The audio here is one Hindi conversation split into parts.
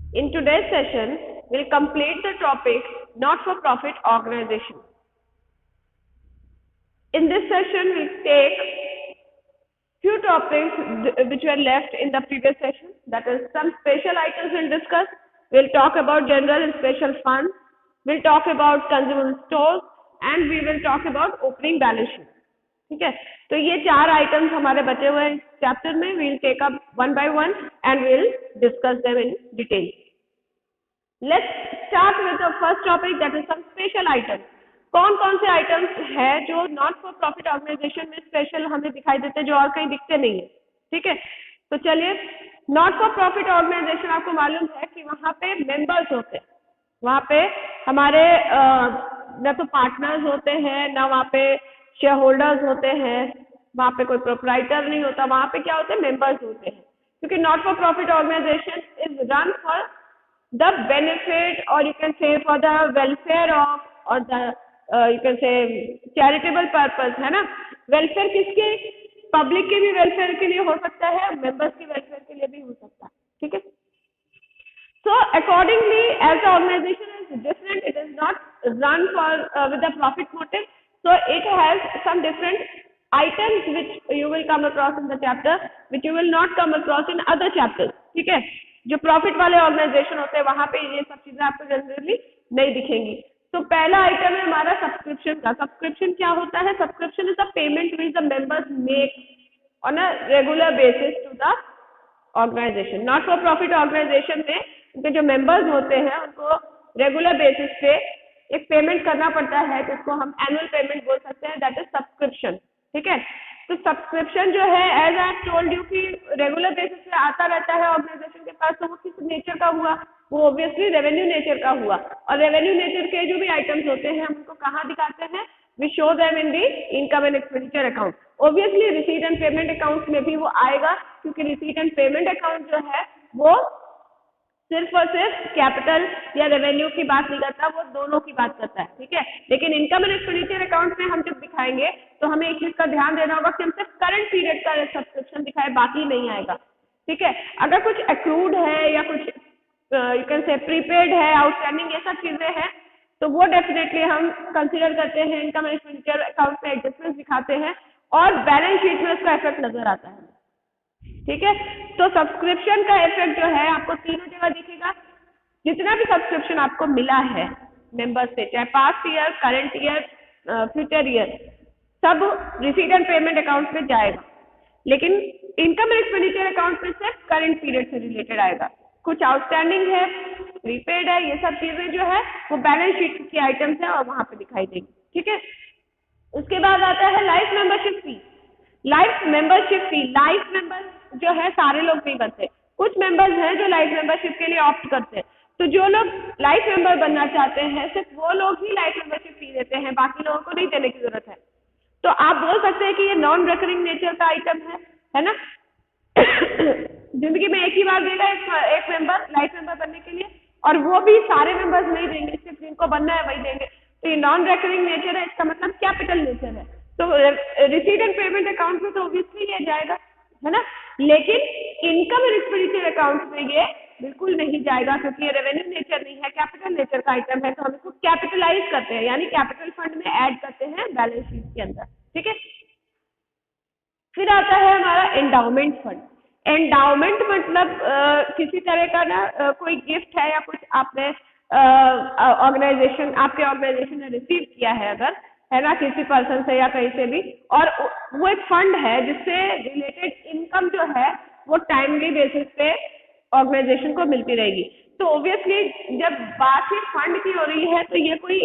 In today's session, we'll complete the topic not-for-profit organization. In this session, we'll take few topics which were left in the previous session. That is, some special items we'll discuss. We'll talk about general and special funds. We'll talk about consumable stores and we will talk about opening balance sheet. ठीक है, तो ये 4 आइटम्स हमारे बचे हुए हैं चैप्टर में. We'll take up one by one and we'll discuss them in detail. Let's start with the first topic, that is some special items. कौन कौन से आइटम्स है जो नॉट फॉर प्रॉफिट ऑर्गेनाइजेशन में स्पेशल हमें दिखाई देते हैं, जो और कहीं दिखते नहीं है. ठीक है, तो चलिए, नॉट फॉर प्रॉफिट ऑर्गेनाइजेशन आपको मालूम है कि वहाँ पे मेंबर्स होते हैं. वहाँ पे हमारे न तो पार्टनर्स होते हैं, ना वहाँ पे शेयर होल्डर्स होते हैं, वहाँ पे कोई प्रोप्राइटर नहीं होता. वहाँ पे क्या होते हैं, मेंबर्स होते हैं. क्योंकि not for profit organisation is run for the benefit और you can say for the welfare of और the you can say charitable purpose, है ना. वेलफेयर किसके, पब्लिक के भी वेलफेयर के लिए हो सकता है, मेंबर्स के वेलफेयर के लिए भी हो सकता है. ठीक है, so accordingly as the organization is different, it is not run for with the profit motive, so it has some different items which you will come across in the chapter which you will not come across in other chapters. ठीक है, जो प्रॉफिट वाले ऑर्गेनाइजेशन होते हैं वहां पे ये सब चीजें आपको जनरली नहीं दिखेंगी. तो पहला आइटम है हमारा सब्सक्रिप्शन का. सब्सक्रिप्शन क्या होता है? Subscription is a payment which the members make on a regular basis to the organisation. Not for profit organisation में उनके जो मेंबर्स होते हैं उनको रेगुलर बेसिस पे एक पेमेंट करना पड़ता है, जिसको हम एनुअल पेमेंट बोल सकते हैं, दैट इज सब्सक्रिप्शन. ठीक है, तो सब्सक्रिप्शन जो है, एज आई टोल्ड यू, कि रेगुलर बेसिस पे आता रहता है ऑर्गेनाइजेशन के पास. तो वो किस नेचर का हुआ? वो ऑब्वियसली रेवेन्यू नेचर का हुआ. और रेवेन्यू नेचर के जो भी आइटम्स होते हैं हम उनको कहाँ दिखाते हैं? We show them in the income and expenditure account. Obviously receipt and payment account में भी वो आएगा, क्योंकि रिसीट एंड पेमेंट अकाउंट जो है वो सिर्फ और सिर्फ कैपिटल या रेवेन्यू की बात नहीं करता, वो दोनों की बात करता है. ठीक है, लेकिन इनकम एंड एक्सपेंडिचर अकाउंट में हम जब दिखाएंगे तो हमें एक चीज का ध्यान देना होगा कि हम सिर्फ करंट पीरियड का सब्सक्रिप्शन दिखाए, बाकी नहीं आएगा. ठीक है, अगर कुछ एक्रूड है या कुछ यू कैन से प्रीपेड है, आउटस्टैंडिंग, ये सब चीजें हैं, तो वो डेफिनेटली हम कंसिडर करते हैं, इनकम एंड एक्सपेंडिचर अकाउंट में एडजस्टमेंट दिखाते हैं और बैलेंस शीट में उसका इफेक्ट नजर आता है. ठीक है, तो सब्सक्रिप्शन का इफेक्ट जो है आपको तीनों जगह दिखेगा. जितना भी सब्सक्रिप्शन आपको मिला है मेंबर्स से, चाहे past year, current year, future year, सब रिसीट एंड पेमेंट अकाउंट में जाएगा. लेकिन इनकम एंड एक्सपेंडिचर अकाउंट में सिर्फ करंट पीरियड से रिलेटेड आएगा. कुछ आउटस्टैंडिंग है, प्रीपेड है, ये सब चीजें जो है वो बैलेंस शीट की आइटम्स है और वहां पे दिखाई देगी. ठीक है, उसके बाद आता है life membership fee. Life membership fee, life member जो है सारे लोग नहीं बनते. कुछ मेंबर्स हैं जो लाइफ मेंबरशिप के लिए ऑप्ट करते हैं. तो जो लोग लाइफ मेंबर बनना चाहते हैं सिर्फ वो लोग ही लाइफ मेंबरशिप फी देते हैं, बाकी लोगों को नहीं देने की जरूरत है. तो आप बोल सकते हैं कि ये नॉन रिकरिंग नेचर का आइटम है ना. जिंदगी में एक ही बार देगा एक मेंबर लाइफ मेंबर बनने के लिए, और वो भी सारे मेंबर्स नहीं देंगे, सिर्फ जिनको बनना है वही देंगे. तो ये नॉन रिकरिंग नेचर है, इसका मतलब कैपिटल नेचर है. तो रिसीट एंड पेमेंट अकाउंट में तो ऑब्वियसली ये जाएगा, है ना. लेकिन इनकम एंड एक्सपेंडिचर अकाउंट में ये बिल्कुल नहीं जाएगा, क्योंकि ये रेवेन्यू नेचर नहीं है, कैपिटल नेचर का आइटम है. तो हम इसको कैपिटलाइज करते हैं, यानी कैपिटल फंड में ऐड करते हैं बैलेंस शीट के अंदर. ठीक है, फिर आता है हमारा एंडाउमेंट फंड. एंडाउमेंट मतलब किसी तरह का ना कोई गिफ्ट है या कुछ आपने ऑर्गेनाइजेशन, आपके ऑर्गेनाइजेशन ने रिसीव किया है अगर, है ना, किसी पर्सन से या कहीं से भी, और वो एक फंड है जिससे रिलेटेड इनकम जो है वो टाइमली बेसिस पे ऑर्गेनाइजेशन को मिलती रहेगी. तो ऑब्वियसली जब बात ही फंड की हो रही है तो ये कोई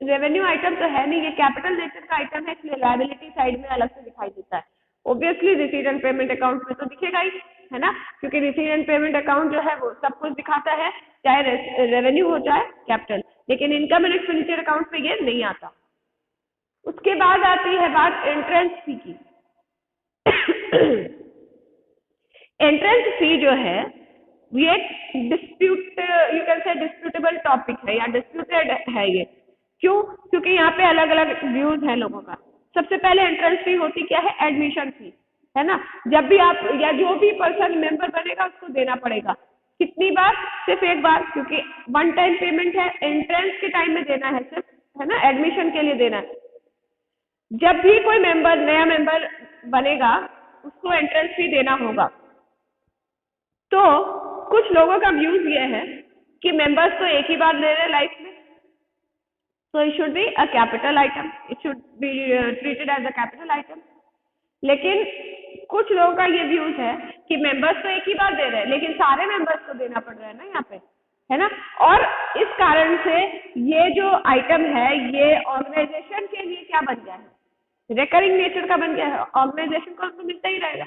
रेवेन्यू आइटम तो है नहीं, ये कैपिटल नेचर का आइटम है, इसलिए लायबिलिटी साइड में अलग से दिखाई देता है. Obviously receipt and payment account में तो दिखेगा ही, है ना, क्योंकि रिसीट एंड पेमेंट अकाउंट जो है वो सब कुछ दिखाता है, चाहे रेवेन्यू हो चाहे कैपिटल. लेकिन इनकम एंड एक्सपेंडिचर अकाउंट में ये नहीं आता. उसके बाद आती है बात एंट्रेंस फी की. एंट्रेंस फी जो है ये dispute, you can say disputable topic है या डिस्प्यूटेड है ये. क्यों? क्योंकि यहाँ पे अलग अलग व्यूज है लोगों का. सबसे पहले एंट्रेंस फी होती क्या है? एडमिशन फी, है ना. जब भी आप या जो भी पर्सन मेंबर बनेगा उसको देना पड़ेगा. कितनी बार? सिर्फ एक बार, क्योंकि वन टाइम पेमेंट है, एंट्रेंस के टाइम में देना है सिर्फ, है ना, एडमिशन के लिए देना है। जब भी कोई मेंबर, नया मेंबर बनेगा, उसको एंट्रेंस फी देना होगा। तो कुछ लोगों का व्यूज ये है कि मेंबर्स तो एक ही बार ले रहे लाइफ में, so it should be a capital item, it should be treated as a capital item। लेकिन कुछ लोगों का ये व्यूज है कि मेंबर्स तो एक ही बार दे रहे हैं, लेकिन सारे मेंबर्स को देना पड़ रहा है ना यहाँ पे, है ना। और इस कारण से ये जो आइटम है ये ऑर्गेनाइजेशन के लिए क्या बन गया है? रिकरिंग नेचर का बन गया है। ऑर्गेनाइजेशन को तो मिलता ही रहेगा।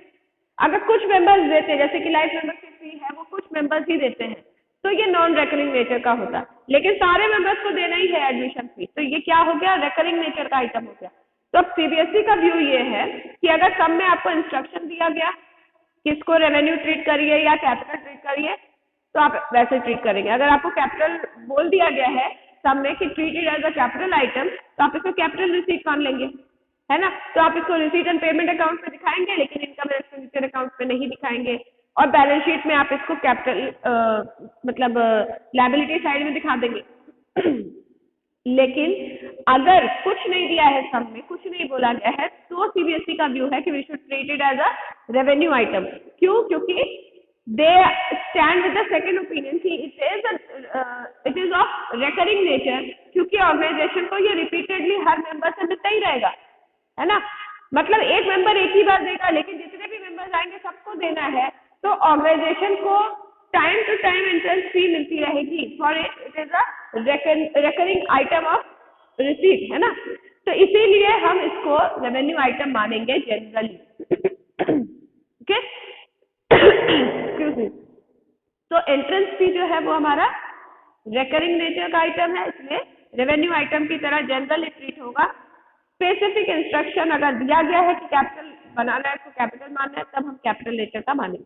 अगर कुछ मेंबर्स देते हैं, जैसे कि लाइफ मेंबरशिप फी है वो कुछ मेंबर्स ही देते हैं, तो ये नॉन रेकरिंग नेचर का होता है। लेकिन सारे मेंबर्स को देना ही है एडमिशन फी, तो ये क्या हो गया? रेकरिंग नेचर का आइटम हो गया। तो अब सीबीएसई का व्यू ये है कि अगर सब में आपको इंस्ट्रक्शन दिया गया किसको रेवेन्यू ट्रीट करिए या कैपिटल ट्रीट करिए, तो आप वैसे ट्रीट करेंगे। अगर आपको कैपिटल बोल दिया गया है सब में कि treated as a capital item, तो आप इसको कैपिटल रिसीट मान लेंगे, है ना। तो आप इसको रिसीट एंड पेमेंट अकाउंट में दिखाएंगे, लेकिन इनकम एंड एक्सपेंडिचर अकाउंट में नहीं दिखाएंगे। और बैलेंस शीट में आप इसको कैपिटल मतलब लायबिलिटी साइड में दिखा देंगे। लेकिन अगर कुछ नहीं दिया है, सब में कुछ नहीं बोला गया है, तो सीबीएसई का व्यू है कि we should treat it as a revenue item. क्यों? क्योंकि they stand with the second opinion कि it is of recurring nature, क्योंकि ऑर्गेनाइजेशन को ये रिपीटेडली हर मेंबर से मिलता ही रहेगा, है ना। मतलब एक मेंबर एक ही बार देगा, लेकिन जितने भी मेंबर्स आएंगे सबको देना है, तो ऑर्गेनाइजेशन को time to time entrance fee मिलती रहेगी। For it is a recurring item of receipt, है ना। तो इसीलिए हम इसको रेवेन्यू आइटम मानेंगे जनरली। Okay, excuse me. तो एंट्रेंस फी जो है वो हमारा रिकरिंग नेचर का आइटम है, इसलिए रेवेन्यू आइटम की तरह जनरली ट्रीट होगा। स्पेसिफिक इंस्ट्रक्शन अगर दिया गया है कि कैपिटल बनाना है तो कैपिटल मानना है, तब हम कैपिटल नेचर का मानेंगे।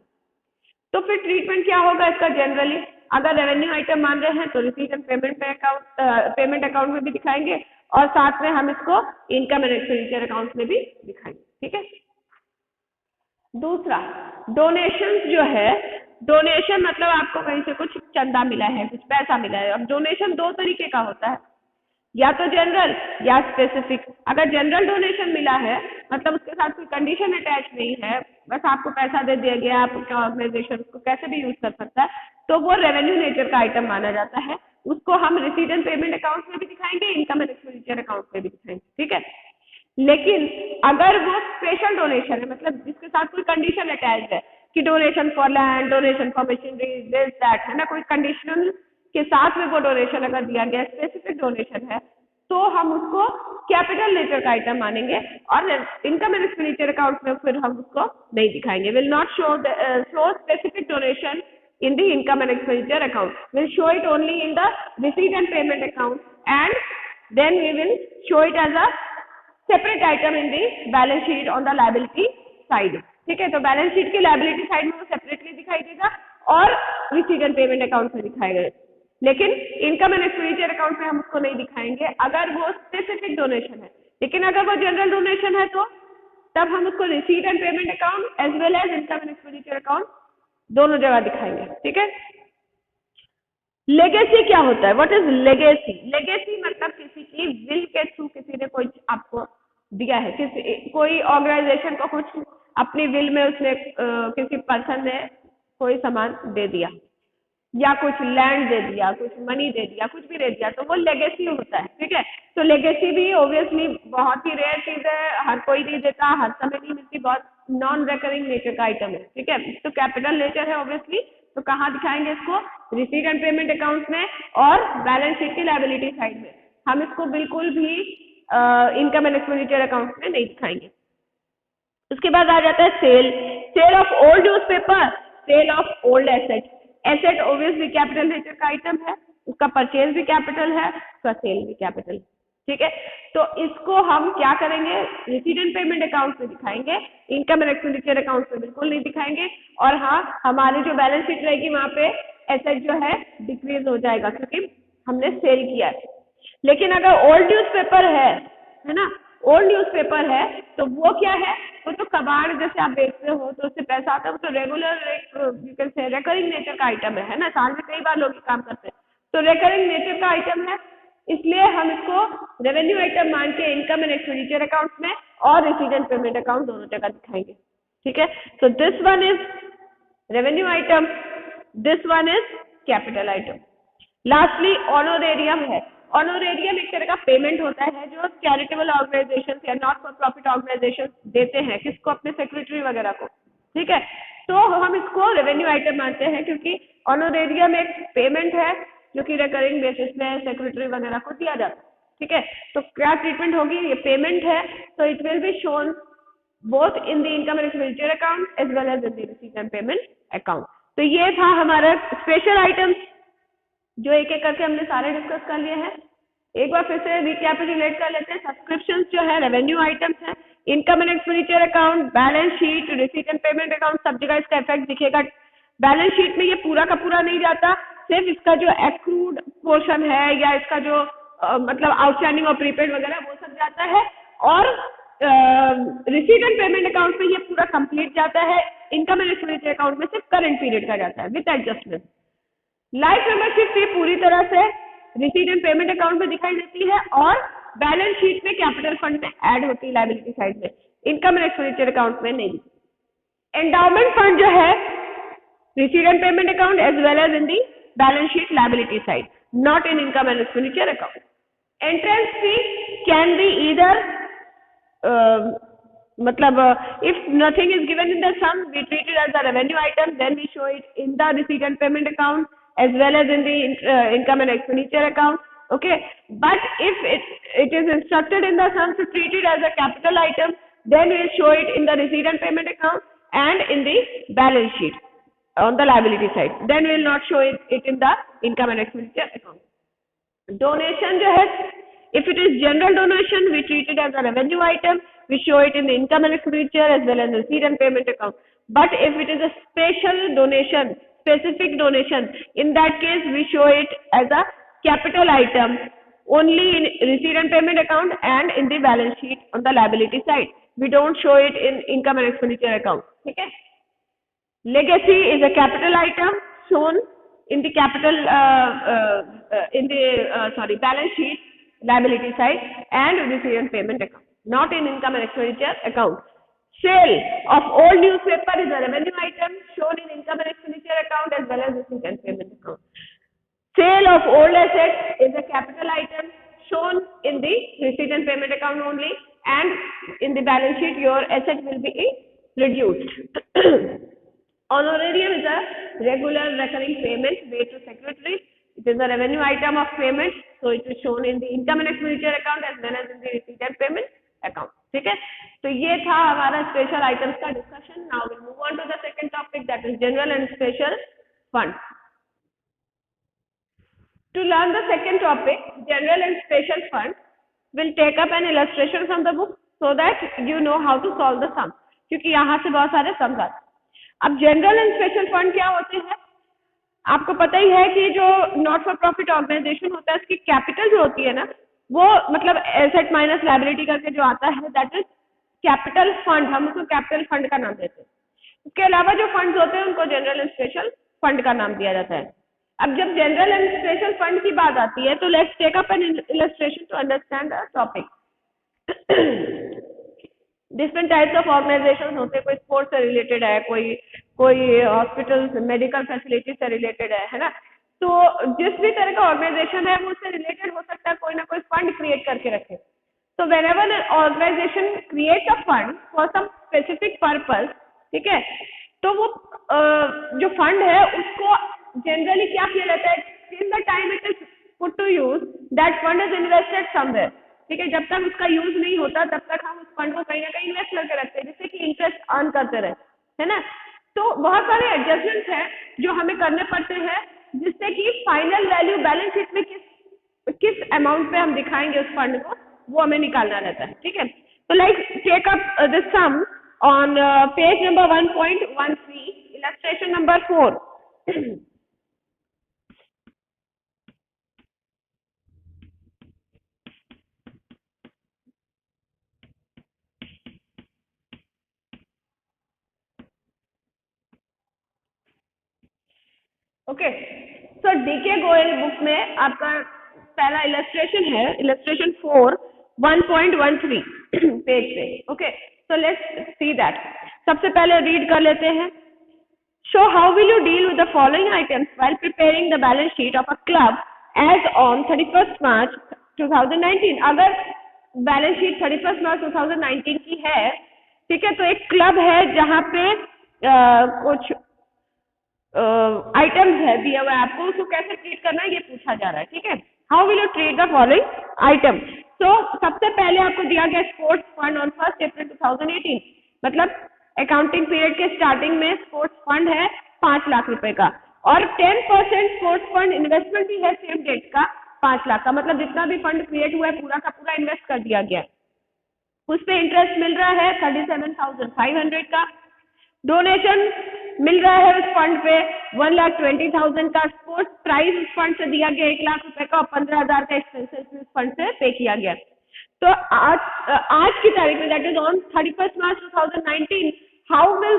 तो फिर ट्रीटमेंट क्या होगा इसका जनरली? अगर रेवेन्यू आइटम मान रहे हैं तो रिसीट एंड पेमेंट अकाउंट में भी दिखाएंगे, और साथ में हम इसको इनकम एंड एक्सपेंडिचर अकाउंट में भी दिखाएंगे, ठीक है। दूसरा, डोनेशन जो है, डोनेशन मतलब आपको कहीं से कुछ चंदा मिला है, कुछ पैसा मिला है। अब डोनेशन दो तरीके का होता है, या तो जनरल या स्पेसिफिक। अगर जनरल डोनेशन मिला है मतलब उसके साथ कोई कंडीशन अटैच नहीं है, बस आपको पैसा दे दिया गया, आपका ऑर्गेनाइजेशन उसको कैसे भी यूज कर सकता है, तो वो रेवेन्यू नेचर का आइटम माना जाता है। उसको हम रिसीट एंड पेमेंट अकाउंट में भी दिखाएंगे, इनकम एंड एक्सपेंडिचर अकाउंट में भी दिखाएंगे, ठीक है। लेकिन अगर वो स्पेशल डोनेशन है, मतलब जिसके साथ कोई कंडीशन अटैच है कि donation for land, donation for machinery, this that, है ना, कोई कंडीशनल के साथ में वो डोनेशन अगर दिया गया, स्पेसिफिक डोनेशन है, तो हम उसको कैपिटल नेचर का आइटम मानेंगे, और इनकम एंड एक्सपेंडिचर अकाउंट में फिर हम उसको नहीं दिखाएंगे। Will not show specific donation in the income and expenditure account, we'll show it only in the receipt and payment account, and then we will show it as a separate item in the balance sheet on the liability side, ठीक है। तो बैलेंस शीट की लायबिलिटी साइड में वो सेपरेटली दिखाई देगा और रिसीट एंड पेमेंट अकाउंट में दिखाएगा, लेकिन इनकम एंड एक्सपेंडिचर अकाउंट में हम उसको नहीं दिखाएंगे अगर वो स्पेसिफिक डोनेशन है। लेकिन अगर वो जनरल डोनेशन है तो तब हम उसको receipt and payment account as well as income and expenditure account दोनों जगह दिखाएंगे, ठीक है। लेगेसी क्या होता है? What is legacy? लेगेसी मतलब किसी की विल के थ्रू किसी ने कोई आपको दिया है, कोई ऑर्गेनाइजेशन को कुछ अपनी विल में उसने किसी पर्सन ने कोई सामान दे दिया, या कुछ लैंड दे दिया, कुछ मनी दे दिया, कुछ भी दे दिया, तो वो लेगेसी होता है, ठीक है। तो लेगेसी भी ऑब्वियसली बहुत ही रेयर चीज है, हर कोई नहीं देता, हर समय नहीं मिलती, बहुत नॉन रेकरिंग नेचर का आइटम है, ठीक है। तो कैपिटल नेचर है ऑब्वियसली, तो कहाँ दिखाएंगे इसको? रिसीट एंड पेमेंट अकाउंट में और बैलेंस शीट की लायबिलिटी साइड में। हम इसको बिल्कुल भी इनकम एंड एक्सपेंडिचर अकाउंट में नहीं दिखाएंगे। उसके बाद आ जाता है sale of old newspaper, sale of old asset. Asset obviously capital nature का आइटम है, उसका परचेज भी कैपिटल है, उसका सेल भी कैपिटल, ठीक है। तो इसको हम क्या करेंगे? रिसीट एंड पेमेंट अकाउंट में दिखाएंगे, इनकम एंड एक्सपेंडिचर अकाउंट में बिल्कुल नहीं दिखाएंगे। और हाँ, हमारी जो बैलेंस शीट रहेगी वहां पे एसेट जो है डिक्रीज हो जाएगा क्योंकि हमने सेल किया है। लेकिन अगर ओल्ड न्यूज़पेपर है ना, ओल्ड न्यूज़पेपर है तो वो क्या है? वो तो कबाड़ जैसे आप बेचते हो तो उससे पैसा आता है, वो तो रेगुलर एक यू कैन से रिकरिंग नेचर का आइटम है ना, साल में कई बार लोग ये काम करते हैं, तो रिकरिंग नेचर का आइटम है, इसलिए हम इसको रेवेन्यू आइटम मान के इनकम एंड एक्सपेंडिचर अकाउंट में और रिसीट एंड पेमेंट अकाउंट दोनों जगह दिखाएंगे, ठीक है। तो this one is revenue item, this one is capital item. Lastly honorarium है। ऑनोरेरियम एक तरह का पेमेंट होता है जो चैरिटेबल ऑर्गेनाइजेशन या नॉट फॉर प्रॉफिट ऑर्गेनाइजेशन देते हैं, किसको, अपने सेक्रेटरी वगैरह को, ठीक है। तो हम इसको रेवेन्यू आइटम मानते हैं क्योंकि ऑनोरेरियम एक पेमेंट है जो कि रिकरिंग बेसिस में सेक्रेटरी वगैरह को दिया जाता है, ठीक है। तो क्या ट्रीटमेंट होगी, ये पेमेंट है, तो it will be shown both in the income and expenditure account as well as in the receipt and payment account. तो ये था हमारा स्पेशल आइटम्स जो एक एक करके हमने सारे डिस्कस कर लिए हैं। एक बार फिर से रिकैपिटुलेट कर लेते हैं। सब्सक्रिप्शंस जो है रेवेन्यू आइटम्स है, income and expenditure account, balance sheet, receipt and payment account, सब जगह इसका इफेक्ट दिखेगा। बैलेंस शीट में ये पूरा का पूरा नहीं जाता, सिर्फ इसका जो एक्रूड पोर्शन है या इसका जो मतलब आउटस्टैंडिंग और प्रीपेड वगैरह वो सब जाता है, और रिसीट एंड पेमेंट अकाउंट में ये पूरा कंप्लीट जाता है। इनकम एंड एक्सपेंडिचर अकाउंट में सिर्फ करंट पीरियड का जाता है with adjustment. Life membership fee पूरी तरह से रिसीट एंड पेमेंट अकाउंट में दिखाई देती है और बैलेंस शीट में कैपिटल फंड में ऐड होती है लायबिलिटी साइड में, इनकम एंड एक्सपेंडिचर अकाउंट में नहीं। एंडाउमेंट फंड जो है receipt and payment account as well as in the balance sheet liability side, not in income and expenditure account. Entrance fee can be either मतलब if nothing is given in the sum, we treat it as a revenue item, then we show it in the receipt and payment account as well as in the income and expenditure account, okay. But if it is instructed in the sum to treat it as a capital item, then we will show it in the receipt and payment account and in the balance sheet on the liability side, then we will not show it in the income and expenditure account. Donation जो है, if it is general donation, we treat it as a revenue item, we show it in the income and expenditure as well as receipt and payment account. But if it is a special donation, specific donation, in that case we show it as a capital item only in receipt and payment account and in the balance sheet on the liability side. We don't show it in income and expenditure account. Okay. Legacy is a capital item shown in the capital balance sheet, liability side and receipt and payment account, not in income and expenditure account. Sale of old newspaper is a revenue item shown in income and expenditure account as well as receipt and payment account. Sale of old assets is a capital item shown in the receipt and payment account only, and in the balance sheet your asset will be reduced. Honorarium is a regular recurring payment made to secretaries. It is a revenue item of payment, so it is shown in the income and expenditure account as well as in the receipt and payment account. ठीक है, तो ये था हमारा स्पेशल आइटम्स का discussion. Now will move on to the second topic, that is general and special fund. To learn the second topic, general and special fund, we'll take up an illustration from the book so that you know how to solve the sum. क्योंकि यहाँ से बहुत सारे सम्स आते हैं. अब जनरल एंड स्पेशल फंड क्या होते हैं, आपको पता ही है कि जो नॉट फॉर प्रॉफिट ऑर्गेनाइजेशन होता है उसकी कैपिटल जो होती है ना, वो मतलब एसेट माइनस लायबिलिटी करके जो आता है दैट इज कैपिटल फंड, हम उसको कैपिटल फंड का नाम देते हैं. उसके अलावा जो फंड्स होते हैं उनको जनरल एंड स्पेशल फंड का नाम दिया जाता है. अब जब जनरल एंड स्पेशल फंड की बात आती है तो let's take up an illustration to understand the topic. Different types of organisation होते हैं, कोई स्पोर्ट्स से रिलेटेड है, कोई हॉस्पिटल मेडिकल फैसिलिटी से रिलेटेड है ना. तो जिस भी तरह का ऑर्गेनाइजेशन है वो उससे रिलेटेड हो सकता है, कोई ना कोई फंड क्रिएट करके रखे. तो whenever an organisation creates a fund for some specific purpose, ठीक है, तो वो जो फंड है उसको जनरली क्या किया जाता है, till the time it is put to use that fund is invested somewhere. ठीक है, जब तक उसका यूज नहीं होता तब तक हम उस फंड को कहीं ना कहीं इन्वेस्ट करके रखते हैं जिससे कि इंटरेस्ट अर्न करते रहे, है ना. तो बहुत सारे एडजस्टमेंट्स हैं जो हमें करने पड़ते हैं जिससे कि फाइनल वैल्यू बैलेंस शीट में किस अमाउंट पे हम दिखाएंगे उस फंड को, वो हमें निकालना रहता है. ठीक है, तो like take up this sum on page number 1.13, illustration number 4. Okay, so D K Goyal book में आपका पहला इलस्ट्रेशन है, इलस्ट्रेशन 4 1.13 पेज पे। Okay, so let's see that. सबसे पहले रीड कर लेते हैं। Show how will you deal with the following items while preparing the balance sheet of a club as on 31 March 2019। अगर बैलेंस शीट 31 मार्च 2019 की है, ठीक है, तो एक क्लब है जहां पे कुछ आइटम्स है दिया हुआ है आपको, उसको कैसे ट्रीट करना है ये पूछा जा रहा है। ठीक है, how will you treat the following item. तो सबसे पहले आपको दिया गया स्पोर्ट्स फंड ऑन 1 अप्रैल 2018, मतलब अकाउंटिंग पीरियड के स्टार्टिंग में स्पोर्ट्स फंड है 5 लाख रुपए का, और 10% स्पोर्ट्स फंड इन्वेस्टमेंट भी है सेम डेट का 5 लाख का, मतलब जितना भी फंड क्रिएट हुआ है पूरा का पूरा इन्वेस्ट कर दिया गया। उस पर इंटरेस्ट मिल रहा है 37,500 का। डोनेशन मिल रहा है उस फंड पे 1,20,000 का। स्पोर्ट्स प्राइज उस फंड से दिया गया 1 लाख रुपए का, और 15,000 का एक्सपेंसेस उस फंड से पे किया गया। तो आज की तारीख में, that is on 31 March 2019, how will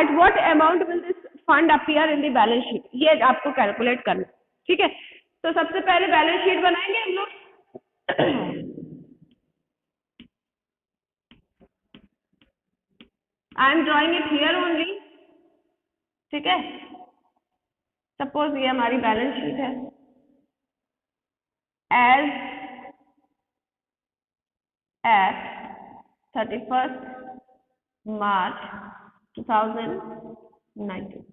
at what amount will this fund appear in the balance sheet, ये आपको कैलकुलेट करना। ठीक है, तो सबसे पहले बैलेंस शीट बनाएंगे हम लोग। I am drawing it here only. ठीक है, सपोज ये हमारी बैलेंस शीट है as at 31 March 2019।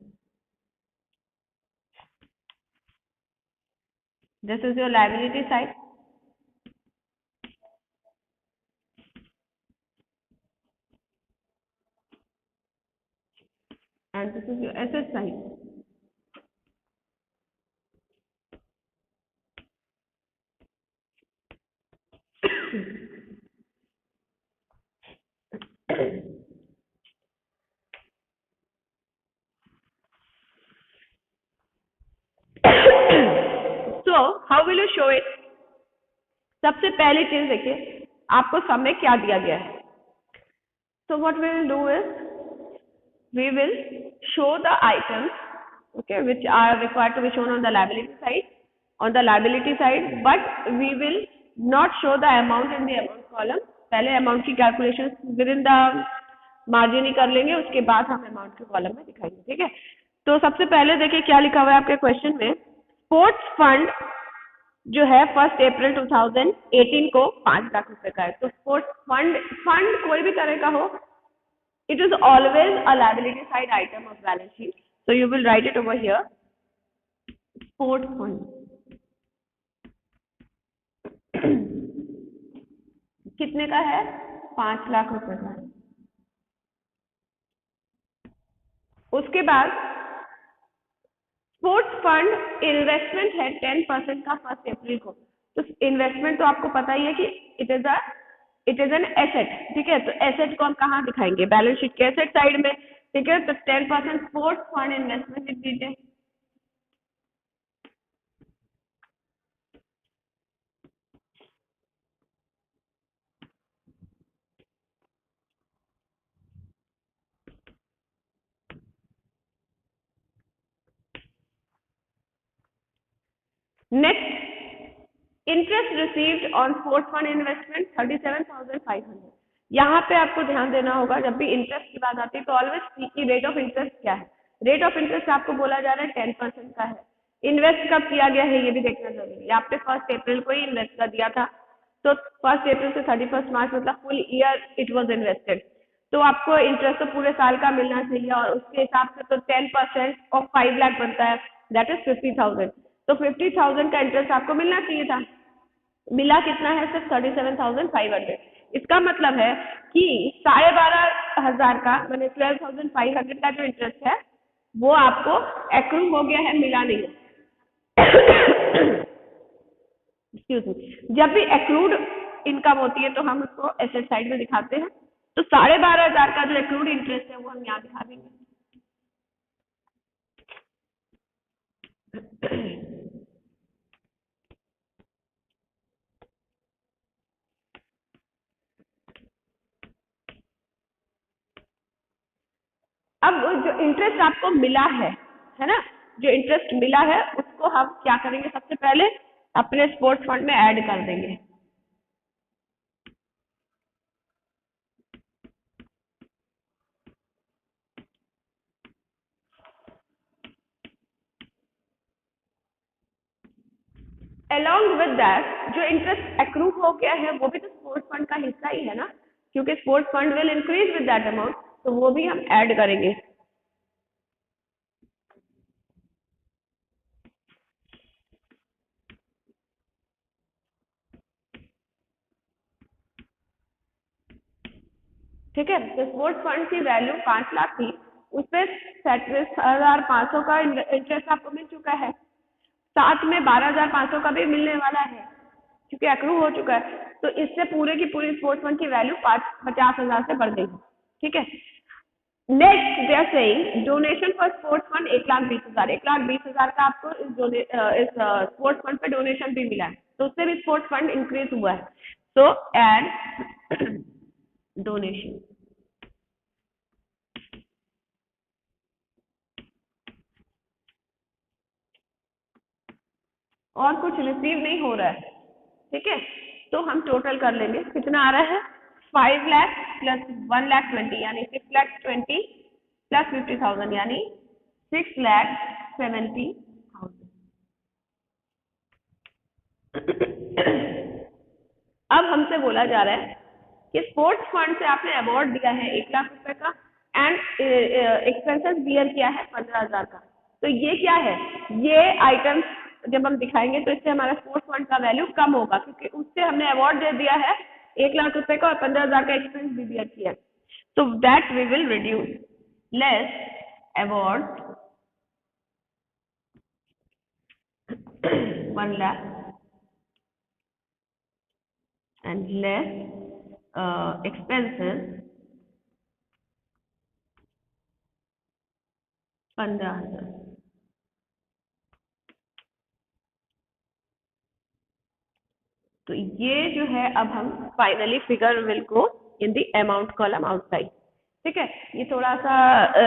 This is your liability side. And this is your asset side. So how will you show it? सबसे पहली चीज देखिए, आपको सब में क्या दिया गया है। So what we will do is we will show the items, okay, which are required to be shown on the liability side, but we will not show the amount in the amount column. पहले अमाउंट की calculation within the margin ही कर लेंगे, उसके बाद हम अमाउंट के कॉलम में दिखाएंगे। ठीक है, तो सबसे पहले देखिए क्या लिखा हुआ है आपके क्वेश्चन में। स्पोर्ट्स फंड जो है 1 अप्रैल 2018 को 5 लाख रुपए का है। तो स्पोर्ट्स फंड कोई भी तरह का हो, it is always a liability side item of balance sheet. So you will write it over here. Sports fund. कितने का है? 5 लाख रुपए का है। उसके बाद स्पोर्ट्स फंड इन्वेस्टमेंट है 10% का 1 अप्रैल को। तो इन्वेस्टमेंट तो आपको पता ही है कि इट इज एन एसेट। ठीक है, तो एसेट को हम कहाँ दिखाएंगे? बैलेंस शीट के एसेट साइड में। ठीक है, तो 10% स्पोर्ट्स फंड इन्वेस्टमेंट लिख दीजिए। Next, interest received on sports fund investment 37,500। यहाँ पे आपको ध्यान देना होगा, जब भी इंटरेस्ट की बात आती है तो ऑलवेज सी की रेट ऑफ इंटरेस्ट क्या है। रेट ऑफ इंटरेस्ट आपको बोला जा रहा है 10% का है। इन्वेस्ट कब किया गया है ये भी देखना जरूरी है। आपने 1 अप्रैल को ही इन्वेस्ट कर दिया था, तो 1 अप्रैल से 31 मार्च मतलब full year it was invested, तो आपको इंटरेस्ट तो पूरे साल का मिलना चाहिए, और उसके हिसाब से तो 10% ऑफ 5 लाख बनता है, दैट इज 50,000। तो 50,000 का इंटरेस्ट आपको मिलना चाहिए था। मिला कितना है? सिर्फ 37,500। इसका मतलब है कि 12,500 का, मैंने 12,500 का जो इंटरेस्ट है वो आपको एक्रू हो गया है, मिला नहीं। एक्सक्यूज मी, जब भी एक्रूड इनकम होती है तो हम उसको एसेट साइड में दिखाते हैं। तो 12,500 का जो एक्रूड इंटरेस्ट है वो हम यहाँ दिखा देंगे। अब जो इंटरेस्ट आपको मिला है ना, जो इंटरेस्ट मिला है उसको हम क्या करेंगे, सबसे पहले अपने स्पोर्ट्स फंड में ऐड कर देंगे। Along with that, जो इंटरेस्ट एक्रू हो गया है वो भी तो स्पोर्ट्स फंड का हिस्सा ही है ना, क्योंकि sports fund will increase with that amount, तो वो भी हम ऐड करेंगे। ठीक है, तो स्पोर्ट्स फंड की वैल्यू 5 लाख थी, उस पर 37,500 का इंटरेस्ट आपको मिल चुका है, साथ में 12,500 का भी मिलने वाला है क्योंकि एक्रू हो चुका है। तो इससे पूरे की पूरी स्पोर्ट्स फंड की वैल्यू 50,000 से बढ़ गई। ठीक है, next they are saying donation for sports fund 1,20,000, 1,20,000 का आपको इस स्पोर्ट्स फंड पे डोनेशन भी मिला है, तो उससे भी स्पोर्ट्स फंड इंक्रीज हुआ है। सो एंड डोनेशन और कुछ रिसीव नहीं हो रहा है। ठीक है, तो हम टोटल कर लेंगे, कितना आ रहा है, 5 लाख प्लस 1,20,000 यानी 6,20,000 प्लस 50,000 यानी 6,70,000। अब हमसे बोला जा रहा है कि स्पोर्ट्स फंड से आपने अवार्ड दिया है 1 लाख रुपए का एंड एक्सपेंसेस बियर किया है 15,000 का, तो ये क्या है, ये आइटम्स जब हम दिखाएंगे तो इससे हमारा स्पोर्ट्स फंड का वैल्यू कम होगा, क्योंकि उससे हमने अवार्ड दे दिया है 1 लाख रुपए का और 15,000 का एक्सपेंस भी बियर किया है, तो that we will reduce less award 1 lakh and less expenses 15,000। तो ये जो है अब हम finally figure will go in the amount column outside. ठीक है, ये थोड़ा सा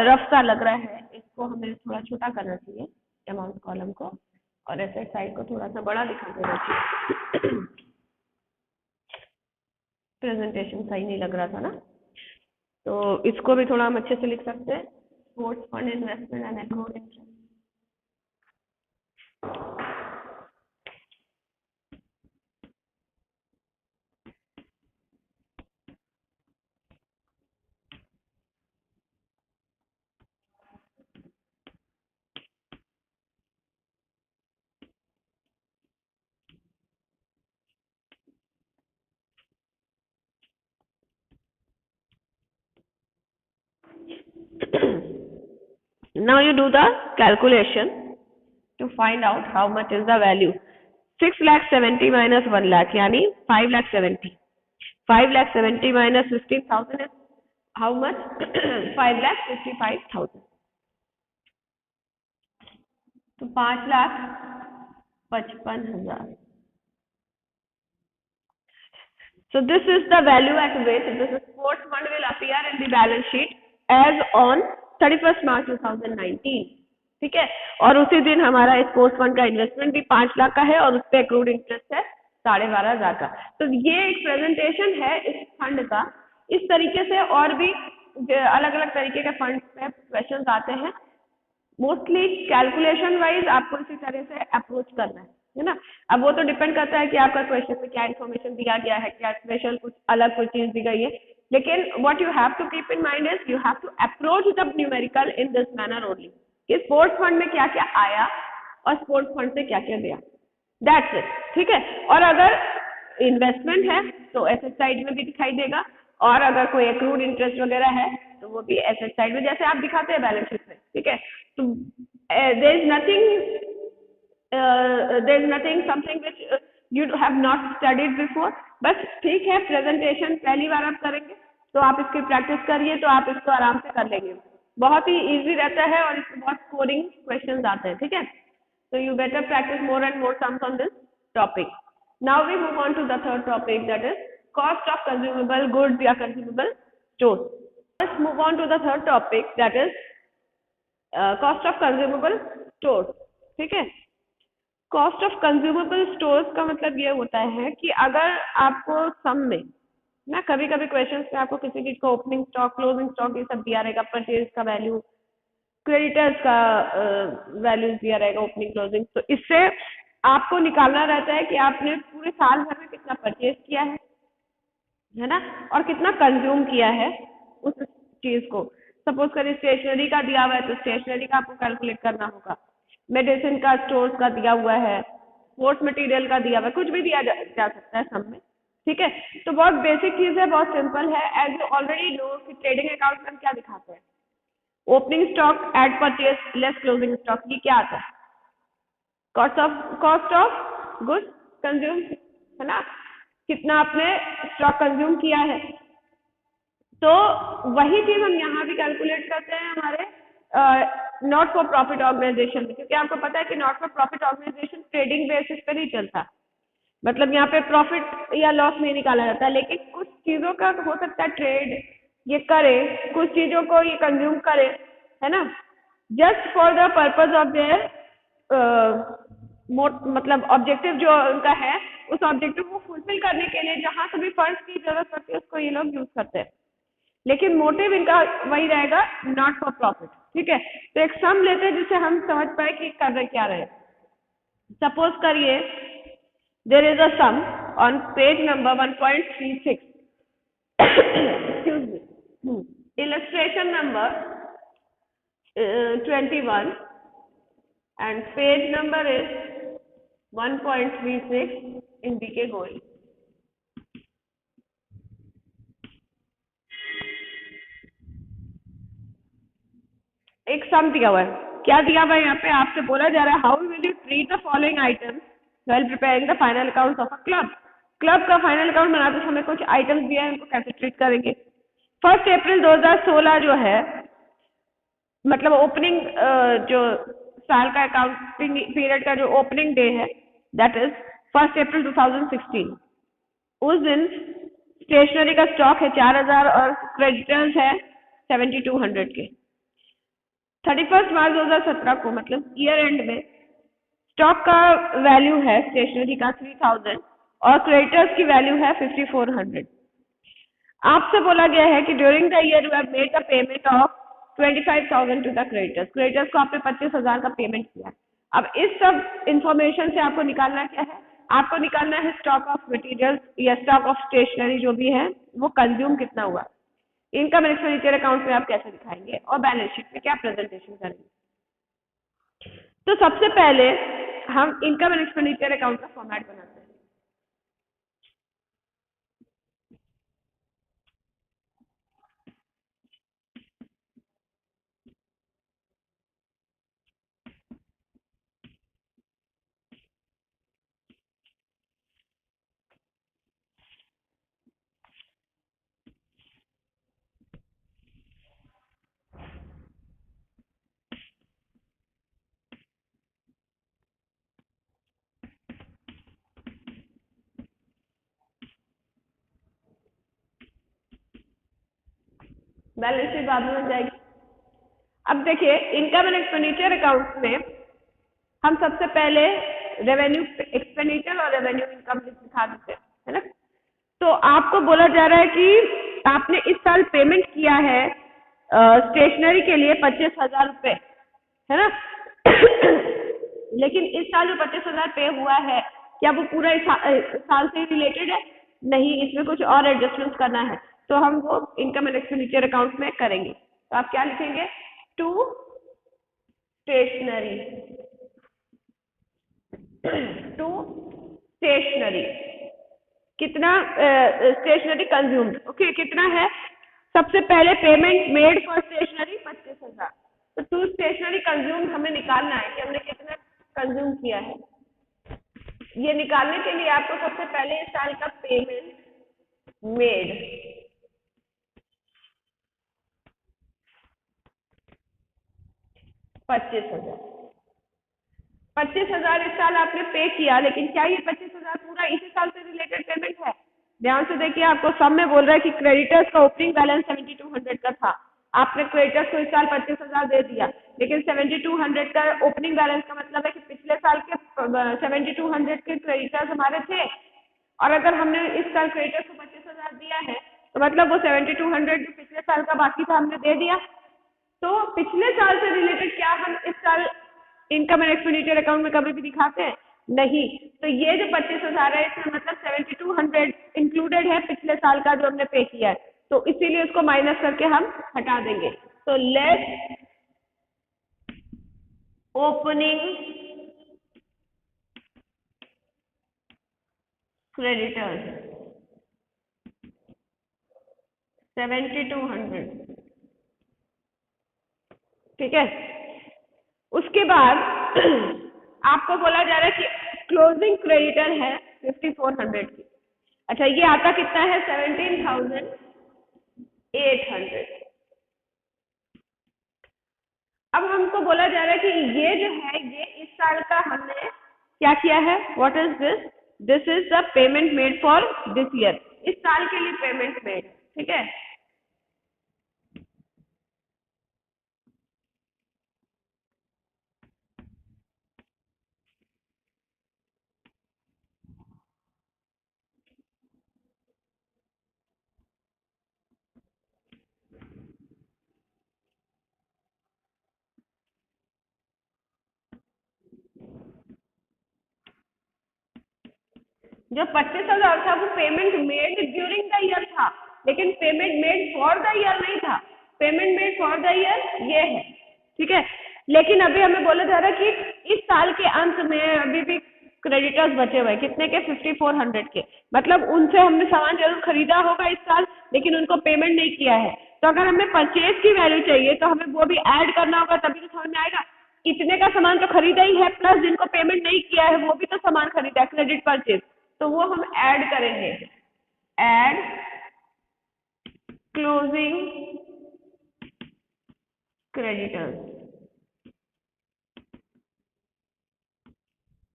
रफ सा लग रहा है, इसको हमें थोड़ा छोटा करना चाहिए अमाउंट कॉलम को, और एसेट साइड को थोड़ा सा बड़ा दिखा देना चाहिए। प्रेजेंटेशन सही नहीं लग रहा था ना, तो इसको भी थोड़ा हम अच्छे से लिख सकते हैं, sports fund investment and account interest. Now you do the calculation to find out how much is the value. 6,70,000 minus 1 lakh यानी 5,70,000. 5,70,000 minus 15,000 is how much? 5,55,000. तो 5,55,000. So this is the value at which this sports fund will appear in the balance sheet as on 31st March 2019. ठीक है, और उसी दिन हमारा स्पोर्ट्स फंड का इन्वेस्टमेंट भी 5 लाख का है और उस पर एक्रूड इंटरेस्ट है 12,500 का। तो ये एक प्रेजेंटेशन है इस फंड का। इस तरीके से और भी अलग अलग तरीके के फंड पे क्वेश्चन आते हैं, मोस्टली कैलकुलेशन वाइज आपको इसी तरह से अप्रोच करना है ना। अब वो तो डिपेंड करता है कि आपका क्वेश्चन में क्या इन्फॉर्मेशन दिया गया है, क्या स्पेशल कुछ अलग कोई चीज दी गई है, लेकिन what you have to keep in mind is you have to approach the numerical in this manner only, कि स्पोर्ट्स फंड में क्या क्या आया और स्पोर्ट्स फंड से क्या क्या गया, दैट्स इट। ठीक है, और अगर इन्वेस्टमेंट है तो एसेट साइड में भी दिखाई देगा, और अगर कोई एक्रूड इंटरेस्ट वगैरह है तो वो भी एसेट साइड में जैसे आप दिखाते हैं बैलेंस शीट में। ठीक है, तो there is nothing something which you have not studied before. बस ठीक है, प्रेजेंटेशन पहली बार आप करेंगे तो आप इसकी प्रैक्टिस करिए, तो आप इसको आराम से कर लेंगे, बहुत ही इजी रहता है और इसमें बहुत स्कोरिंग क्वेश्चंस आते हैं। ठीक है, so you better practice more and more sums on this topic. Now we move on to the third topic, that is cost of consumable goods या consumable stores. Let's move on to the third topic, that is cost of consumable store, ठीक है। कॉस्ट ऑफ कंज्यूमेबल स्टोर्स का मतलब ये होता है कि अगर आपको सम में ना कभी कभी क्वेश्चंस में आपको किसी चीज का ओपनिंग स्टॉक, क्लोजिंग स्टॉक ये सब दिया रहेगा, परचेज का वैल्यू, क्रेडिटर्स का वैल्यूज दिया रहेगा, ओपनिंग क्लोजिंग, तो इससे आपको निकालना रहता है कि आपने पूरे साल भर में कितना परचेज किया है ना, और कितना कंज्यूम किया है उस चीज को। सपोज करिए स्टेशनरी का दिया हुआ है तो स्टेशनरी का आपको कैलकुलेट करना होगा, मेडिसिन का, स्टोर्स का दिया हुआ है, स्पोर्ट्स मटेरियल का दिया हुआ है, कुछ भी दिया जा सकता है सब में, ठीक है। तो बहुत बेसिक चीज है, बहुत सिंपल है। एज यू ऑलरेडी नो कि ट्रेडिंग अकाउंट में हम क्या दिखाते हैं, opening stock at purchase less closing stock, ये क्या आता है, कॉस्ट ऑफ गुड्स कंज्यूम, है ना, कितना आपने स्टॉक कंज्यूम किया है। तो वही चीज हम यहाँ भी कैलकुलेट करते हैं हमारे नॉट फॉर प्रॉफिट ऑर्गेनाइजेशन में, क्योंकि आपको पता है कि not for profit organisation trading basis पे नहीं चलता, मतलब यहाँ पे प्रॉफिट या लॉस नहीं निकाला जाता है, लेकिन कुछ चीजों का हो सकता है ट्रेड ये करे, कुछ चीजों को ये कंज्यूम करे, है ना, just for the purpose of their मतलब ऑब्जेक्टिव जो उनका है, उस ऑब्जेक्टिव को फुलफिल करने के लिए जहां से भी फंड्स की जरूरत पड़ती है उसको ये लोग यूज करते हैं, लेकिन मोटिव इनका वही रहेगा, नॉट फॉर प्रॉफिट, ठीक है। तो एक सम लेते हैं जिससे हम समझ पाए कि कर रहे क्या रहे। सपोज करिए there is a sum on page number 1.36 excuse me, illustration number 21 and page number is 1.36 in BK Gold. एक सम दिया हुआ है, क्या दिया हुआ है यहाँ पे, आपसे बोला जा रहा है how will you treat the following items while preparing the final accounts of a club. Club का फाइनल अकाउंट बनाते समय कुछ आइटम्स दिया है, उनको कैसे ट्रीट करेंगे। 1 अप्रैल 2016 जो है, मतलब ओपनिंग जो साल का अकाउंटिंग पीरियड का जो ओपनिंग डे है, दैट इज 1 अप्रैल 2016। उस दिन स्टेशनरी का स्टॉक है 4000 और क्रेडिटर्स है 7200 के। 31 मार्च 2017 को, मतलब ईयर एंड में, स्टॉक का वैल्यू है स्टेशनरी का 3000 और क्रेडिटर्स की वैल्यू है 5400। आपसे बोला गया है कि during the year you have made the payment of 25,000 to the creditors, creditors को आपने 25,000 का पेमेंट किया। अब इस सब इंफॉर्मेशन से आपको निकालना क्या है, आपको निकालना है स्टॉक ऑफ मटेरियल या स्टॉक ऑफ स्टेशनरी जो भी है वो कंज्यूम कितना हुआ। इनकम एंड एक्सपेंडिचर अकाउंट में आप कैसे दिखाएंगे और बैलेंस शीट में क्या प्रेजेंटेशन करेंगे। तो सबसे पहले हम इनकम एंड एक्सपेंडिचर अकाउंट का फॉर्मेट बनाते हैं। बैलेंस शीट बाद में बन जाएगी। अब देखिए इनकम एंड एक्सपेंडिचर अकाउंट में हम सबसे पहले रेवेन्यू एक्सपेंडिचर और रेवेन्यू इनकम दिखा देते हैं, है ना। तो आपको बोला जा रहा है कि आपने इस साल पेमेंट किया है स्टेशनरी के लिए 25,000 रुपए, है ना। लेकिन इस साल जो 25,000 पे हुआ है, क्या वो पूरा साल से रिलेटेड है? नहीं, इसमें कुछ और एडजस्टमेंट करना है, तो हम वो इनकम एंड एक्सपेंडिचर अकाउंट में करेंगे। तो आप क्या लिखेंगे, टू स्टेशनरी, टू स्टेशनरी कितना स्टेशनरी कंज्यूम्ड, ओके, कितना है। सबसे पहले पेमेंट मेड फॉर स्टेशनरी 25,000, तो टू स्टेशनरी कंज्यूम हमें निकालना है कि हमने कितना कंज्यूम किया है। ये निकालने के लिए आपको सबसे पहले इस साल का पेमेंट मेड 25,000 इस साल आपने पे किया, लेकिन क्या ये 25,000 पूरा इसी साल से रिलेटेड पेमेंट है? ध्यान से देखिए, आपको सब में बोल रहा है कि क्रेडिटर्स का ओपनिंग बैलेंस 7200 का था, आपने क्रेडिटर्स को इस साल 25,000 दे दिया, लेकिन 7200 का ओपनिंग बैलेंस का मतलब है कि पिछले साल के 7200 के क्रेडिटर्स हमारे थे, और अगर हमने इस साल क्रेडिटर्स को 25,000 दिया है तो मतलब वो 7200 जो पिछले साल का बाकी था हमने दे दिया। तो पिछले साल से रिलेटेड क्या हम इस साल इनकम एंड एक्सपेंडिचर अकाउंट में कभी भी दिखाते हैं? नहीं। तो ये जो 25,000 है इसमें मतलब 7200 इंक्लूडेड है पिछले साल का जो हमने पे किया है, तो इसीलिए उसको माइनस करके हम हटा देंगे। तो लेस ओपनिंग क्रेडिटर्स 7200, ठीक है। उसके बाद आपको बोला जा रहा है कि क्लोजिंग क्रेडिटर है 5400 की। अच्छा, ये आता कितना है? 17,800। अब हमको बोला जा रहा है कि ये जो है ये इस साल का हमने क्या किया है? What is this? This is the payment made for this year. इस साल के लिए पेमेंट मेड, ठीक है। जो 25,000 था वो payment made during the year था, लेकिन payment made for the year नहीं था। Payment made for the year ये है, ठीक है। लेकिन अभी हमें बोला जा रहा है कि इस साल के अंत में अभी भी क्रेडिटर्स बचे हुए कितने के? 5400 के। मतलब उनसे हमने सामान जरूर खरीदा होगा इस साल, लेकिन उनको पेमेंट नहीं किया है। तो अगर हमें परचेज की वैल्यू चाहिए तो हमें वो भी ऐड करना होगा, तभी तो समझ में आएगा। इतने का सामान तो खरीदा ही है, प्लस जिनको पेमेंट नहीं किया है वो भी तो सामान खरीदा है, क्रेडिट परचेज, तो वो हम ऐड करेंगे। ऐड क्लोजिंग क्रेडिटर्स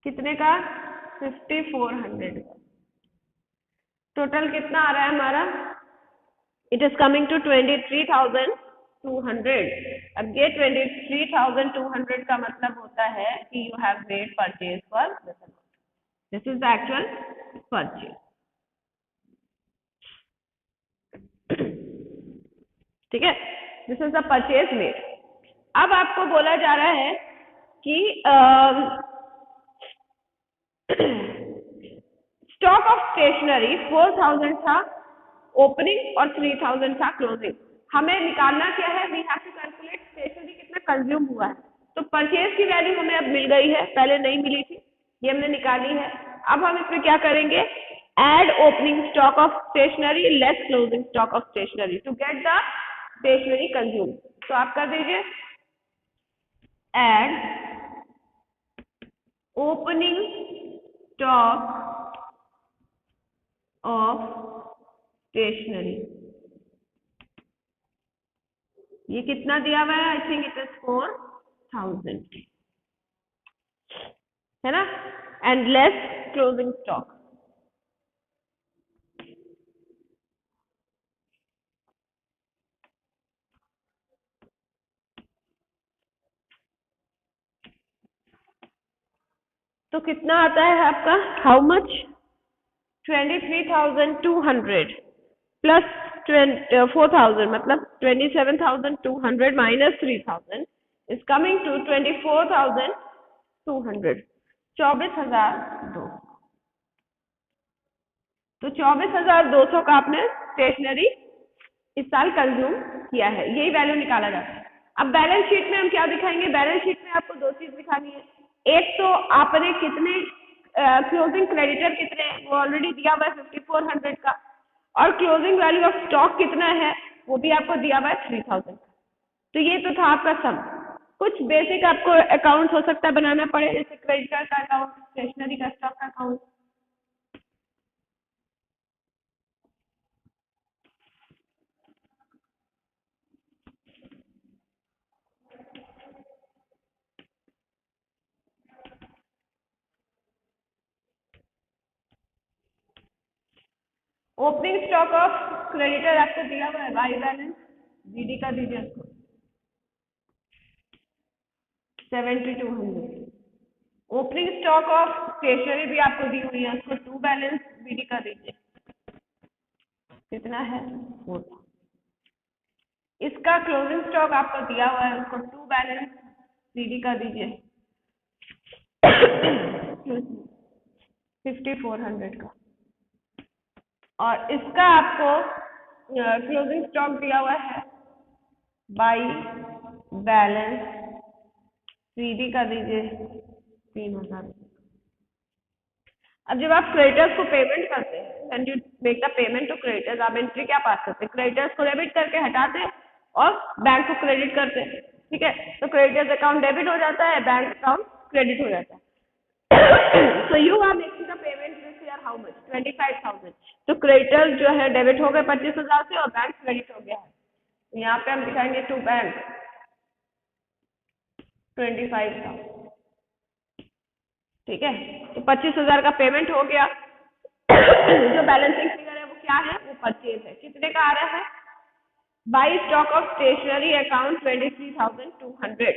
कितने का? 5400 का। टोटल कितना आ रहा है हमारा? It is coming to 23,200। अब ये 23,200 का मतलब होता है कि you have made purchase for this amount. This is the actual purchase, ठीक है। This is the purchase made. अब आपको बोला जा रहा है कि स्टॉक ऑफ स्टेशनरी 4,000 था ओपनिंग और 3,000 था क्लोजिंग। हमें निकालना क्या है? We have to calculate stationery कितना कंज्यूम हुआ है। तो परचेज की वैल्यू हमें अब मिल गई है, पहले नहीं मिली थी, ये हमने निकाली है। अब हम इसमें क्या करेंगे? Add opening stock of stationery less closing stock of stationery to get the stationery consume. तो आप कर दीजिए add opening stock of stationery. ये कितना दिया हुआ है? आई थिंक इट इज 4,000, है ना। And less closing stock. तो कितना आता है आपका? How much? 23,200 प्लस 4,000 मतलब 27,200 माइनस 3,000 इज कमिंग टू 24,200, 24,200। तो 24,200 का आपने स्टेशनरी इस साल कंज्यूम किया है, यही वैल्यू निकाला जाता है। अब बैलेंस शीट में हम क्या दिखाएंगे? बैलेंस शीट में आपको दो चीज दिखानी है। एक तो आपने कितने क्लोजिंग क्रेडिटर कितने, वो ऑलरेडी दिया हुआ है 5400 का, और क्लोजिंग वैल्यू ऑफ स्टॉक कितना है वो भी आपको दिया हुआ है 3,000 का। तो ये तो था आपका सम। कुछ बेसिक आपको अकाउंट हो सकता है बनाना पड़े, जैसे क्रेडिटर का अकाउंट, स्टेशनरी का स्टॉक का account. Opening stock of creditor आपको दिया हुआ है, वाई बैलेंस, जीडी का दीजिए उसको। 7200। ओपनिंग स्टॉक ऑफ स्टेशनरी भी आपको दी हुई है, उसको टू बैलेंस बीडी कर दीजिए, कितना है 4। इसका क्लोजिंग स्टॉक आपको दिया हुआ है, उसको टू बैलेंस बीडी कर दीजिए 5400 का। और इसका आपको क्लोजिंग स्टॉक दिया हुआ है बाई बैलेंस सीडी कर दीजिए 3000। अब जब आप क्रेडिटर्स को पेमेंट करते हैं, when you make the payment to creditors, आप एंट्री क्या पास करते हैं, क्रेडिटर्स को डेबिट करके हटाते हैं और बैंक को क्रेडिट करते हैं, ठीक है। तो क्रेडिटर्स अकाउंट डेबिट हो जाता है, बैंक अकाउंट क्रेडिट हो जाता है। So you are making the payment this year how much? 25,000। तो क्रेडिटर्स जो है डेबिट हो गए 25,000 से और बैंक क्रेडिट हो गया है। यहाँ पे हम दिखाएंगे टू बैंक 25,000, ठीक है। तो 25,000 का पेमेंट हो गया। जो बैलेंसिंग फिगर है वो क्या है, वो परचेज है, कितने का आ रहा है, by stock of stationery account 23,200।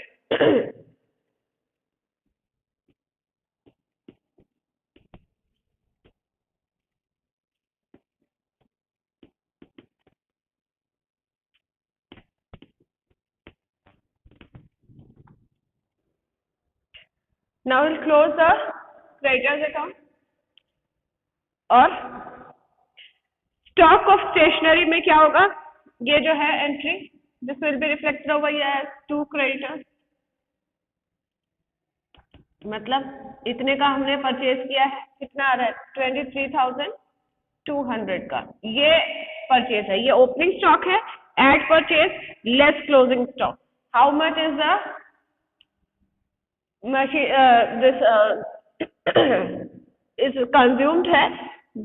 Now we'll close the creditors account और स्टॉक ऑफ स्टेशनरी में क्या होगा, ये जो है entry this will be reflected over here as to creditors, मतलब इतने का हमने परचेज किया है, कितना आ रहा है 23,200 का, ये परचेज है, ये ओपनिंग स्टॉक है, add purchase less closing stock. How much is the this is consumed है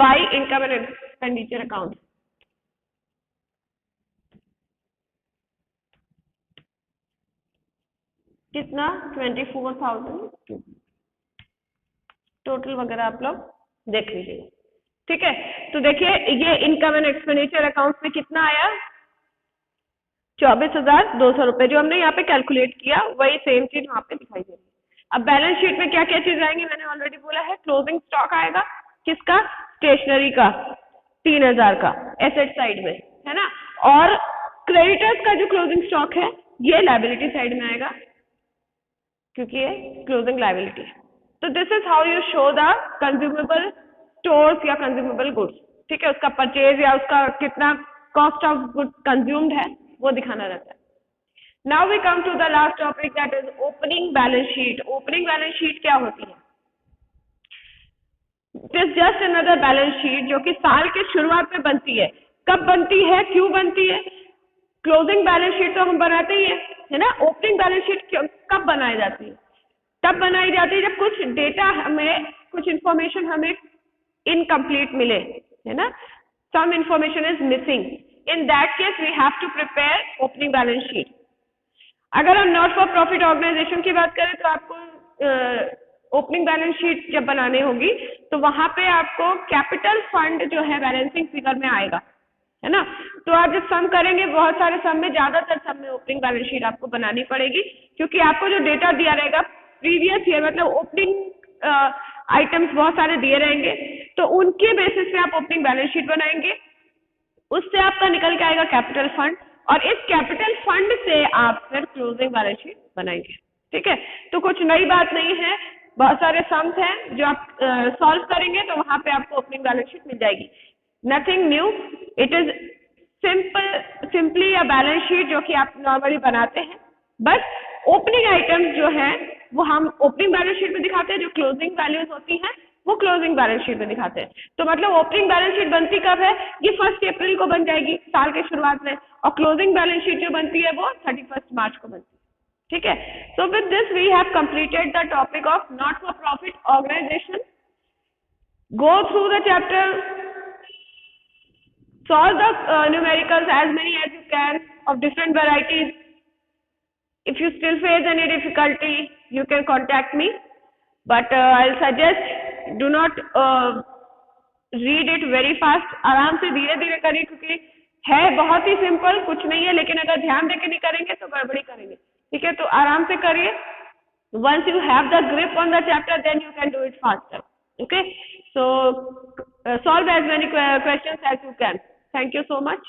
by income and expenditure account। कितना 24,000 टोटल वगैरह आप लोग देख लीजिए, ठीक है। तो देखिए ये इनकम एंड एक्सपेंडिचर अकाउंट में कितना आया 24,200 रुपए, जो हमने यहाँ पे कैलकुलेट किया वही सेम चीज वहाँ पे दिखाई दे रही है। अब बैलेंस शीट में क्या क्या चीज आएंगी, मैंने ऑलरेडी बोला है, क्लोजिंग स्टॉक आएगा किसका, स्टेशनरी का 3,000 का एसेट साइड में, है ना। और क्रेडिटर्स का जो क्लोजिंग स्टॉक है ये लायबिलिटी साइड में आएगा, क्योंकि ये क्लोजिंग लायबिलिटी है। तो this is how you show the consumable stores या कंज्यूमेबल गुड्स, ठीक है। उसका परचेज या उसका कितना कॉस्ट ऑफ गुड कंज्यूम्ड है वो दिखाना रहता है। Now we come to the last topic, that is opening balance sheet। Opening balance sheet क्या होती है, it is just another balance sheet जो कि साल के शुरुआत में बनती है। कब बनती है, क्यों बनती है, क्लोजिंग बैलेंस शीट तो हम बनाते ही है ना। ओपनिंग बैलेंस शीट कब बनाई जाती है, तब बनाई जाती है जब कुछ डेटा हमें, कुछ इंफॉर्मेशन हमें इनकम्प्लीट मिले, है ना, some information is missing, in that case we have to prepare opening balance sheet। अगर हम नॉट फॉर प्रॉफिट ऑर्गेनाइजेशन की बात करें तो आपको ओपनिंग बैलेंस शीट जब बनानी होगी तो वहां पे आपको कैपिटल फंड जो है बैलेंसिंग फिगर में आएगा, है ना। तो आप जब सम करेंगे बहुत सारे सम में, ज्यादातर सम में ओपनिंग बैलेंस शीट आपको बनानी पड़ेगी, क्योंकि आपको जो डेटा दिया रहेगा प्रीवियस ईयर, मतलब ओपनिंग आइटम्स बहुत सारे दिए रहेंगे, तो उनके बेसिस पे आप ओपनिंग बैलेंस शीट बनाएंगे, उससे आपका निकल के आएगा कैपिटल फंड, और इस कैपिटल फंड से आप फिर क्लोजिंग बैलेंस शीट बनाएंगे, ठीक है। तो कुछ नई बात नहीं है, बहुत सारे सम्स हैं जो आप सॉल्व करेंगे तो वहां पे आपको ओपनिंग बैलेंस शीट मिल जाएगी। Nothing new, it is simply a balance sheet जो कि आप नॉर्मली बनाते हैं, बस ओपनिंग आइटम्स जो है वो हम ओपनिंग बैलेंस शीट में दिखाते हैं, जो क्लोजिंग वैल्यूज होती हैं वो क्लोजिंग बैलेंस शीट में दिखाते हैं। तो मतलब ओपनिंग बैलेंस शीट बनती कब है, ये 1 अप्रैल को बन जाएगी साल के शुरुआत में, और क्लोजिंग बैलेंस शीट जो बनती है वो 31 मार्च को बनती है, ठीक है। So with this we have completed the topic of not for profit organisation. Go through the chapter, solve the numericals as many as you can of different varieties. If you still face any difficulty you can contact me, but I'll suggest do not read it very fast। आराम से धीरे धीरे करिए, क्योंकि है बहुत ही सिंपल, कुछ नहीं है, लेकिन अगर ध्यान देके नहीं करेंगे तो गड़बड़ी करेंगे, ठीक है। तो आराम से करिए, Once you have the grip on the chapter, then you can do it faster. Okay. So solve as many questions as you can. Thank you so much.